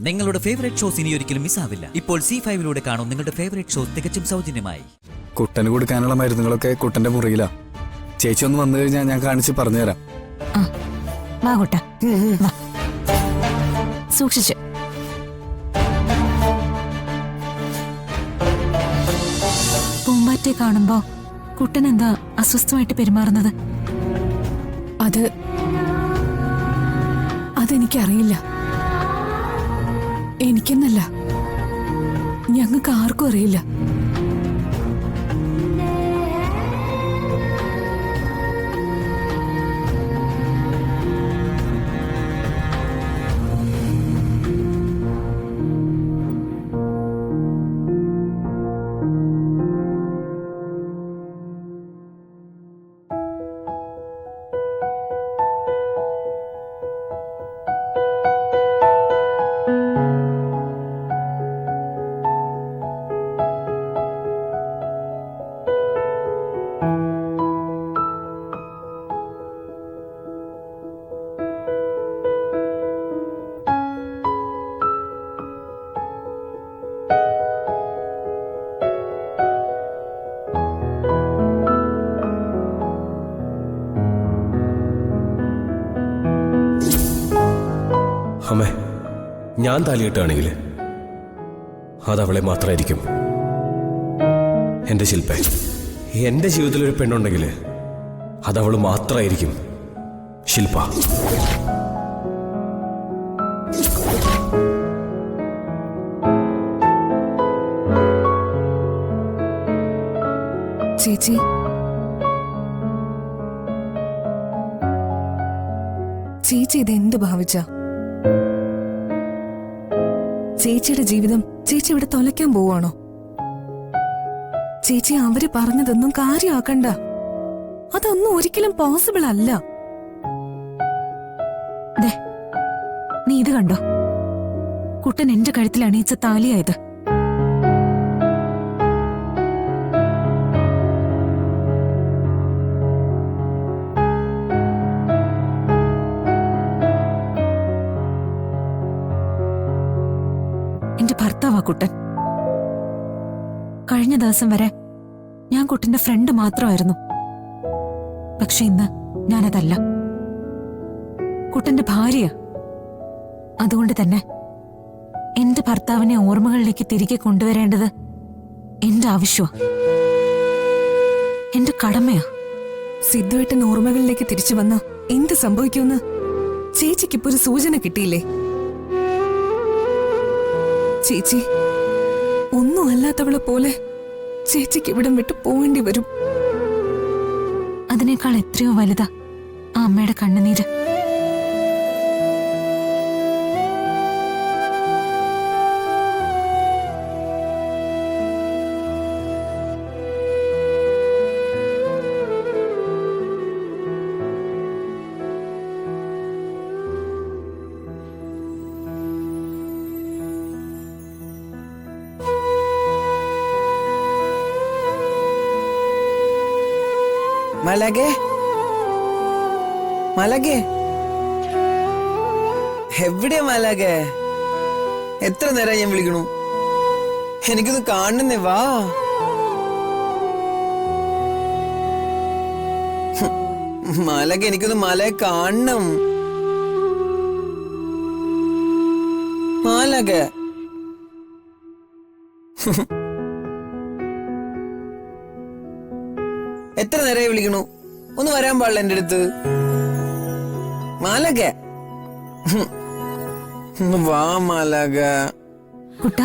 നിങ്ങളുടെ favourite shows ഇനി ഒരിക്കലും മിസ്സാവില്ല. ഇപ്പോൾ C5 കാണും നിങ്ങളുടെ ഫേവറേറ്റ് ഷോസ് തികച്ചും സൗജന്യമായി. കുട്ടന് കൊടുക്കാനുള്ള മരുന്നുകളൊക്കെ കുട്ടന്റെ മുറിയിലാ. ചേച്ചി ഒന്ന് വന്നു കഴിഞ്ഞാൽ ഞാൻ കാണിച്ച് പറഞ്ഞുതരാം. വാ കുട്ട, സൂക്ഷിച്ച്. പൂമ്പാറ്റെ കാണുമ്പോ കുട്ടൻ എന്താ അസ്വസ്ഥമായിട്ട് പെരുമാറുന്നത്? അതെനിക്കറിയില്ല. എനിക്കെന്നല്ല, ഞങ്ങൾക്ക് ആർക്കും അറിയില്ല. അമ്മേ, ഞാൻ താലികെട്ടാണെങ്കിൽ അതവളെ മാത്രമായിരിക്കും. എന്റെ ശില്പ, എന്റെ ജീവിതത്തിലൊരു പെണ്ണുണ്ടെങ്കിൽ അതവള് മാത്രമായിരിക്കും. ശില്പ. ചേച്ചി, ചേച്ചി ഇതെന്ത് ഭാവിച്ച? ചേച്ചിയുടെ ജീവിതം ചേച്ചി ഇവിടെ തൊലയ്ക്കാൻ പോവാണോ? ചേച്ചി അവര് പറഞ്ഞതൊന്നും കാര്യമാക്കണ്ട. അതൊന്നും ഒരിക്കലും പോസിബിൾ അല്ല. നീ ഇത് കണ്ടോ? കുട്ടൻ എന്റെ കഴുത്തിൽ അണിയിച്ച താലിയായത്. എന്റെ ഭർത്താവാ കുട്ടൻ. കഴിഞ്ഞ ദിവസം വരെ ഞാൻ കുട്ടന്റെ ഫ്രണ്ട് മാത്രമായിരുന്നു. പക്ഷെ ഇന്ന് ഞാനതല്ല, കുട്ടന്റെ ഭാര്യ. അതുകൊണ്ട് തന്നെ എന്റെ ഭർത്താവിനെ ഓർമ്മകളിലേക്ക് തിരികെ കൊണ്ടുവരേണ്ടത് എന്റെ ആവശ്യമാ, എന്റെ കടമയാ. സിദ്ധുവേട്ടൻ ഓർമ്മകളിലേക്ക് തിരിച്ചു വന്ന എന്ത് സംഭവിക്കുമെന്ന് ചേച്ചിക്കിപ്പോ ഒരു സൂചന കിട്ടിയില്ലേ? ചേച്ചി ഒന്നും അല്ലാത്തവളെ പോലെ ചേച്ചിക്ക് ഇവിടം വിട്ടു പോവേണ്ടി വരും. അതിനേക്കാൾ എത്രയോ വലുതാ ആ അമ്മയുടെ കണ്ണുനീര്. മലകെ, മലകെ, എവിടെയാ മലകെ? എത്ര നേരം ഞാൻ വിളിക്കണു? എനിക്കൊന്ന് കാണുന്നേ, വാ. മലകെ, എനിക്കൊന്ന് മലയെ കാണണം. മലകെ, എത്ര നേരമായി വിളിക്കണു? ഒന്ന് വരാൻ പാടില്ല എന്റെ അടുത്ത്. മാലക, വാ മാലക. കുട്ട,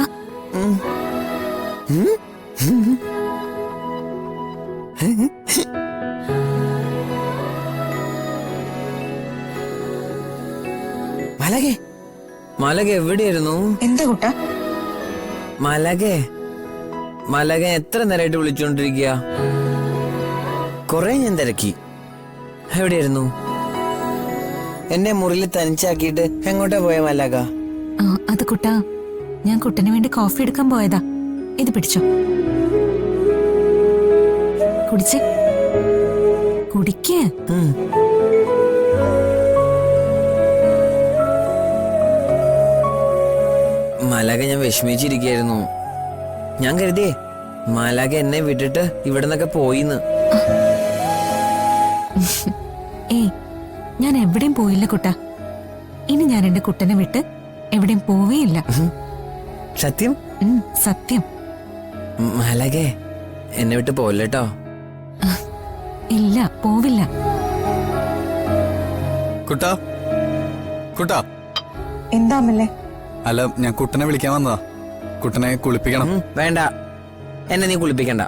മാലകെ, മാലക എവിടെയായിരുന്നു? എന്താ കുട്ട? മാലകെ, മാലക എത്ര നേരമായിട്ട് വിളിച്ചോണ്ടിരിക്കുക? കൊറേ ഞാൻ തിരക്കി. എവിടെയായിരുന്നു? എന്നെ മുറിയിൽ തനിച്ചാക്കിയിട്ട് എങ്ങോട്ടാ പോയ മലക? അത് കുട്ട, ഞാൻ കുട്ടന് വേണ്ടി കോഫി എടുക്കാൻ പോയതാ. ഇത് പിടിച്ചോ, കുടിച്ചേ. കുടിക്കേ. മാലാക ഞാൻ വിഷമിച്ചിരിക്കായിരുന്നു. ഞാൻ കരുതിയേ മാലാക എന്നെ വിട്ടിട്ട് ഇവിടെ നിന്നൊക്കെ പോയിന്ന്. ഏയ്, ഞാൻ എവിടെയും പോയില്ല കുട്ട. ഇനി ഞാൻ എന്റെ കുട്ടനെ വിട്ട് എവിടെയും പോവേയില്ല. സത്യം? സത്യം. മാലാകെ എന്നെ വിട്ട് പോവില്ലട്ടോ. ഇല്ല, പോവില്ല. കുട്ടാ കുട്ടാ. എന്താ അമ്മല്ലേ? അല്ല, ഞാൻ കുട്ടനെ വിളിക്കാൻ വന്നതാ. കുട്ടനെ കുളിപ്പിക്കണം. വേണ്ട, എന്നെ നീ കുളിപ്പിക്കണ്ട.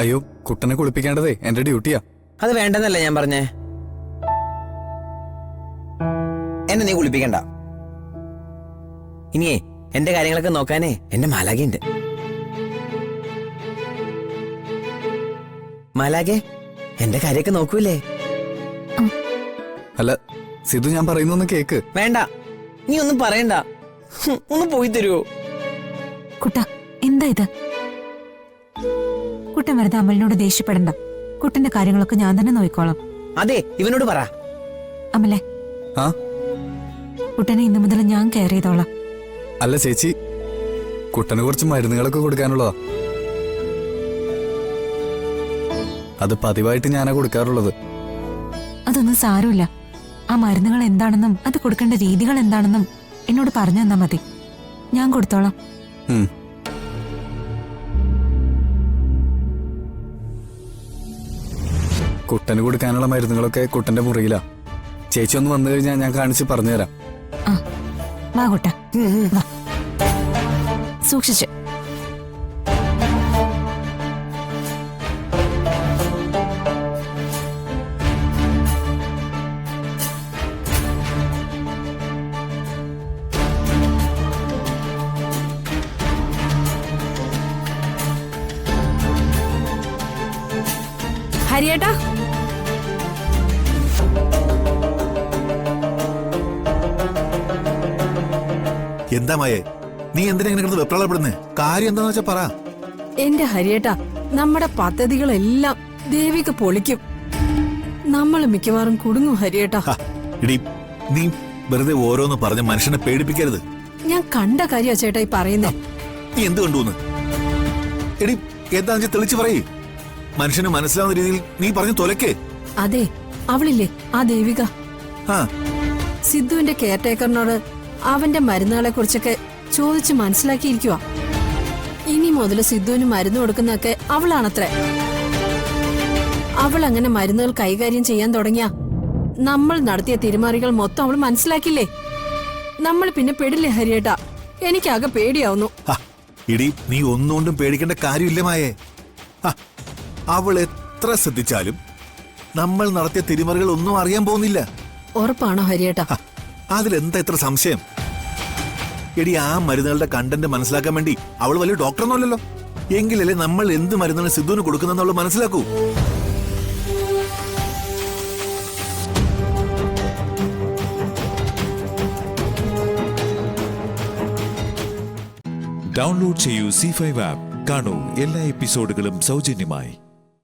അയ്യോ, കുട്ടനെ കുളിപ്പിക്കേണ്ടതേ എന്റെ ഡ്യൂട്ടിയാ. അത് വേണ്ടെന്നല്ല ഞാൻ പറഞ്ഞേ. എന്നെ നീ കുളിപ്പിക്കണ്ട. ഇനിയേ എന്റെ കാര്യങ്ങളൊക്കെ നോക്കാനേ എന്റെ മാലാകയുണ്ട്. മാലാകെ എന്റെ കാര്യമൊക്കെ നോക്കൂലേ? അല്ല സിധു, ഞാൻ പറയുന്നൊന്ന് കേക്ക്. വേണ്ട, നീ ഒന്നും പറയണ്ട. ഒന്ന് പോയി തരുവോ? കുട്ട, എന്താ ഇത്? കുട്ടൻ വെറുതെ അമലിനോട് ദേഷ്യപ്പെടണ്ട. കുട്ടന്റെ കാര്യങ്ങളൊക്കെ ഞാൻ തന്നെ നോക്കിക്കോളാം. അതെ, ഇവനോട് പറ. അമലെ, ആ കുട്ടനെ ഇന്നു മുതൽ ഞാൻ കെയർ ചെയ്തോളാം. അല്ല ചേച്ചി, കുട്ടന് കുറച്ച് മരുന്നുകളൊക്കെ കൊടുക്കാനുള്ളതാ. അത് പതിവായിട്ട് ഞാനാ കൊടുക്കാറുള്ളത്. അതൊന്നും സാരമില്ല. ആ മരുന്നുകൾ എന്താണെന്നും അത് കൊടുക്കേണ്ട രീതികൾ എന്താണെന്നും എന്നോട് പറഞ്ഞു തന്നാ മതി. ഞാൻ കൊടുത്തോളാം. കുട്ടന് കൊടുക്കാനുള്ള മരുന്നുകളൊക്കെ കുട്ടന്റെ മുറിയിലാ. ചേച്ചി ഒന്ന് വന്നു കഴിഞ്ഞാൽ ഞാൻ കാണിച്ച് പറഞ്ഞുതരാം. ആ, വാ കുട്ട, വാ. സൂക്ഷിച്ച്. ഹരിയേട്ടാ, എന്താ മായേ, നീ എന്തിനാ ഇങ്ങനെ കിടന്ന് വെപ്രാളപ്പെടുന്നേ? കാര്യം എന്താന്ന് വെച്ചാ പറ. എന്റെ ഹരിയേട്ടാ, നമ്മുടെ പദ്ധതികളെല്ലാം ദേവിക പൊളിക്കും. നമ്മൾ മിക്കവാറും കുടുങ്ങും ഹരിയേട്ടാ. ഇടി, നീ വെറുതെ ഓരോന്ന് പറഞ്ഞ് മനുഷ്യനെ പേടിപ്പിക്കരുത്. ഞാൻ കണ്ട കാര്യ ചേട്ടാ ഈ പറയുന്നേ. നീ എന്ത് കണ്ടുന്ന്? എടി, എന്താന്ന് വെച്ചാൽ തെളിച്ചു പറയേ. മനുഷ്യന് മനസ്സിലാവുന്ന രീതിയിൽ നീ പറഞ്ഞു തൊലക്കേ. അതെ, അവളില്ലേ ആ ദേവിക, ആ സിദ്ധുവിന്റെ കെയർ ടേക്കറിനോട് അവന്റെ മരുന്നുകളെ കുറിച്ചൊക്കെ ചോദിച്ച് മനസ്സിലാക്കിയിരിക്കുക. ഇനി മുതൽ സിദ്ധുവിന് മരുന്ന് കൊടുക്കുന്നതൊക്കെ അവളാണത്രേ. അവൾ അങ്ങനെ മരുന്നുകൾ കൈകാര്യം ചെയ്യാൻ തുടങ്ങിയ നമ്മൾ നടത്തിയ തിരുമാറികൾ മൊത്തം അവൾ മനസ്സിലാക്കില്ലേ? നമ്മൾ പിന്നെ പെടില്ലേ ഹരിയേട്ടാ? എനിക്കാകെ പേടിയാവുന്നു. ഇടി, നീ ഒന്നുകൊണ്ടും പേടിക്കേണ്ട കാര്യമില്ല മായേ. അവൾ എത്ര ശ്രദ്ധിച്ചാലും നമ്മൾ നടത്തിയ തിരിമറികൾ ഒന്നും അറിയാൻ പോകുന്നില്ല. ഉറപ്പാണോ ഹരിയേട്ടാ? അതിലെന്താ ഇത്ര സംശയം? എടി, ആ മരുന്നുകളുടെ കണ്ടന്റ് മനസ്സിലാക്കാൻ വേണ്ടി അവൾ വലിയ ഡോക്ടറൊന്നുമല്ലല്ലോ. എങ്കിലല്ലേ നമ്മൾ എന്ത് മരുന്നാണ് സിദ്ധുവിന് കൊടുക്കുന്നതെന്നുള്ളത് മനസ്സിലാക്കൂ. ഡൗൺലോഡ് ചെയ്യൂ C5 ആപ്പ്. കാണൂ എല്ലാ എപ്പിസോഡുകളും സൗജന്യമായി.